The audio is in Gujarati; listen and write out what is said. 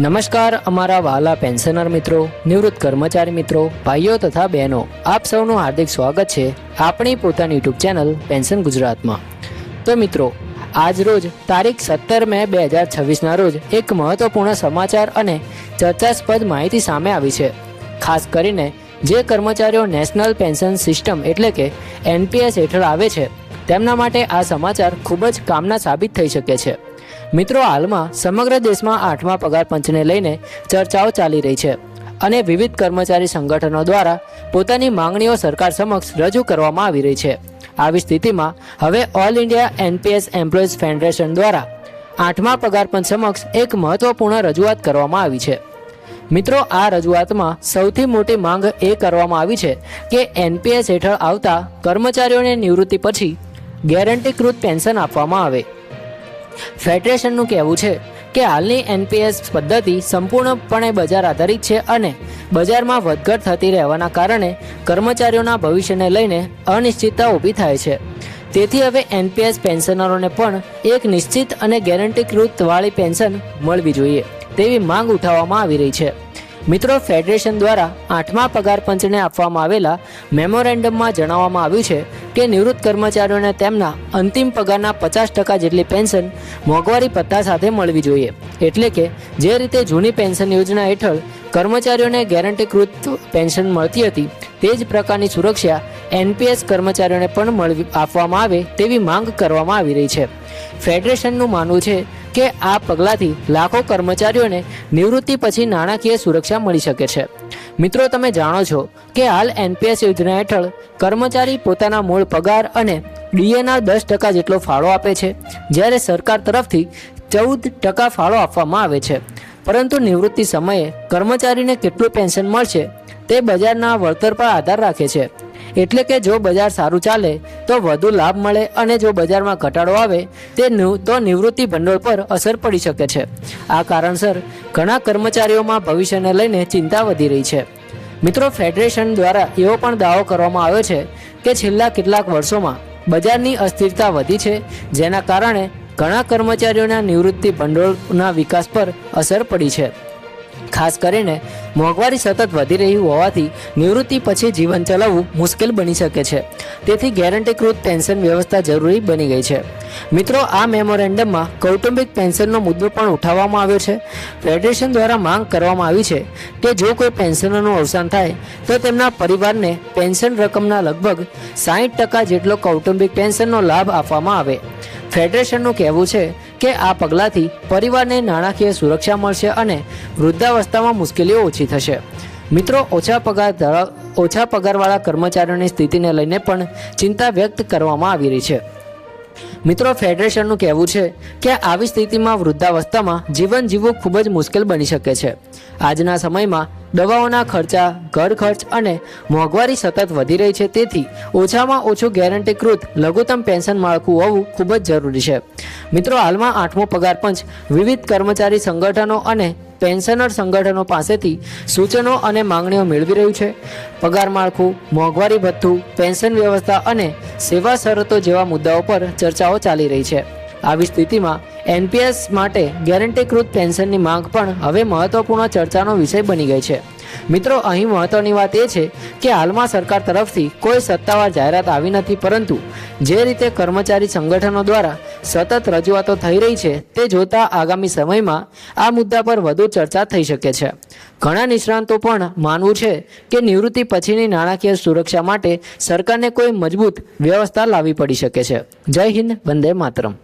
નમસ્કાર અમારા વહાલા પેન્શનર મિત્રો, નિવૃત્ત કર્મચારી મિત્રો, ભાઈઓ તથા બહેનો, આપ સૌનું હાર્દિક સ્વાગત છે આપણી પોતાની યુટ્યુબ ચેનલ પેન્શન ગુજરાતમાં। તો મિત્રો, આજ રોજ તારીખ 17 મે 2026ના રોજ એક મહત્વપૂર્ણ સમાચાર અને ચર્ચાસ્પદ માહિતી સામે આવી છે। ખાસ કરીને જે કર્મચારીઓ નેશનલ પેન્શન સિસ્ટમ એટલે કે NPS હેઠળ આવે છે તેમના માટે આ સમાચાર ખૂબ જ કામના સાબિત થઈ શકે છે। મિત્રો, હાલમાં સમગ્ર દેશમાં 8મા પગાર પંચને લઈને ચર્ચાઓ ચાલી રહી છે અને વિવિધ કર્મચારી સંગઠનો દ્વારા પોતાની માંગણીઓ સરકાર સમક્ષ રજૂ કરવામાં આવી રહી છે। આવી સ્થિતિમાં હવે all India NPS employees federation દ્વારા 8મા પગાર પંચ સમક્ષ એક મહત્વપૂર્ણ રજૂઆત કરવામાં આવી છે। મિત્રો, આ રજૂઆતમાં સૌથી મોટી માંગ એ કરવામાં આવી છે કે NPS હેઠળ આવતા કર્મચારીઓને નિવૃત્તિ પછી ગેરંટીકૃત પેન્શન આપવામાં આવે। ફેડરેશનનું કહેવું છે કે હાલની NPS પદ્ધતિ સંપૂર્ણપણે બજાર આધારિત છે અને બજારમાં વધઘટ થતી રહેવાના કારણે કર્મચારીઓના ભવિષ્યને લઈને અનિશ્ચિતતા ઊભી થાય છે। તેથી હવે NPS પેન્શનરોને પણ એક નિશ્ચિત અને ગેરંટીકૃત વાળી પેન્શન મળવી જોઈએ તેવી માંગ ઉઠાવવામાં આવી રહી છે। મિત્રો, ફેડરેશન દ્વારા 8મા પગાર પંચને આપવામાં આવેલા મેમોરેન્ડમમાં જણાવવામાં આવ્યું છે કે નિવૃત્ત કર્મચારીઓને તેમના અંતિમ પગારના 50% જેટલી પેન્શન મોંઘવારી ભથ્થા સાથે મળવી જોઈએ। એટલે કે જે રીતે જૂની પેન્શન યોજના હેઠળ કર્મચારીઓને ગેરંટીકૃત પેન્શન મળતી હતી તે જ પ્રકારની સુરક્ષા NPS કર્મચારીઓને પણ આપવામાં આવે તેવી માંગ કરવામાં આવી રહી છે। ફેડરેશનનું માનવું છે કે આ પગલાંથી લાખો કર્મચારીઓને નિવૃત્તિ પછી નાણાકીય સુરક્ષા મળી શકે છે। મિત્રો, તમે જાણો છો કે હાલ NPS યોજના હેઠળ કર્મચારી પોતાના મૂળ પગાર અને DAના 10% જેટલો ફાળો આપે છે, જ્યારે સરકાર તરફથી 14% ફાળો આપવામાં આવે છે। પરંતુ નિવૃત્તિ સમયે કર્મચારીને કેટલું પેન્શન મળશે તે બજારના વળતર પર આધાર રાખે છે। એટલે કે જો બજાર સારું ચાલે તો વધુ લાભ મળે અને જો બજારમાં ઘટાડો આવે તો નિવૃત્તિ ભંડોળ પર અસર પડી શકે છે। આ કારણસર ઘણા કર્મચારીઓમાં ભવિષ્યને લઈને ચિંતા વધી રહી છે। મિત્રો, ફેડરેશન દ્વારા એવો પણ દાવો કરવામાં આવ્યો છે કે છેલ્લા કેટલાક વર્ષોમાં બજારની અસ્થિરતા વધી છે, જેના કારણે ઘણા કર્મચારીઓના નિવૃત્તિ ભંડોળના વિકાસ પર અસર પડી છે। ખાસ કરીને મોંઘવારી સતત વધી રહી હોવાથી નિવૃત્તિ પછી જીવન ચલાવવું મુશ્કેલ બની શકે છે। તેથી ગેરંટીકૃત પેન્શન વ્યવસ્થા જરૂરી બની ગઈ છે। મિત્રો, આ મેમોરેન્ડમમાં કૌટુંબિક પેન્શનનો મુદ્દો પણ ઉઠાવવામાં આવ્યો છે। ફેડરેશન દ્વારા માંગ કરવામાં આવી છે કે જો કોઈ પેન્શનરનું અવસાન થાય તો તેમના પરિવારને પેન્શન રકમના લગભગ 60% જેટલો કૌટુંબિક પેન્શનનો લાભ આપવામાં આવે। ફેડરેશનનું કહેવું છે કે આ પગલાંથી પરિવારને નાણાકીય સુરક્ષા મળશે અને વૃદ્ધાવસ્થામાં મુશ્કેલીઓ ઓછી થશે। મિત્રો, ઓછા પગારવાળા કર્મચારીઓની સ્થિતિને લઈને પણ ચિંતા વ્યક્ત કરવામાં આવી રહી છે। મિત્રો, ફેડરેશનનું કહેવું છે કે આવી સ્થિતિમાં વૃદ્ધાવસ્થામાં જીવન જીવવું ખૂબ જ મુશ્કેલ બની શકે છે। આજના સમયમાં દવાઓના ખર્ચા, ઘર ખર્ચ અને મોંઘવારી સતત વધી રહી છે, તેથી ઓછામાં ઓછું ગેરંટીકૃત લઘુત્તમ પેન્શન માળખું હોવું ખૂબ જ જરૂરી છે। મિત્રો, હાલમાં 8મો પગાર પંચ વિવિધ કર્મચારી સંગઠનો અને પેન્શનર સંગઠનો પાસેથી સૂચનો અને માંગણીઓ મેળવી રહ્યું છે। પગાર માળખું, મોંઘવારી ભથ્થું, પેન્શન વ્યવસ્થા અને સેવા શરતો જેવા મુદ્દાઓ પર ચર્ચાઓ ચાલી રહી છે। આવી સ્થિતિમાં NPS માટે ગેરંટીકૃત પેન્શનની માંગ પણ હવે મહત્વપૂર્ણ ચર્ચાનો વિષય બની ગઈ છે। મિત્રો, અહીં મહત્વની વાત એ છે કે હાલમાં સરકાર તરફથી કોઈ સત્તાવાર જાહેરાત આવી નથી, પરંતુ જે રીતે કર્મચારી સંગઠનો દ્વારા સતત રજૂઆતો થઈ રહી છે તે જોતા આગામી સમયમાં આ મુદ્દા પર વધુ ચર્ચા થઈ શકે છે। ઘણા નિષ્ણાતો પણ માનવું છે કે નિવૃત્તિ પછીની નાણાકીય સુરક્ષા માટે સરકારને કોઈ મજબૂત વ્યવસ્થા લાવવી પડી શકે છે। જય હિન્દ, વંદે માતરમ।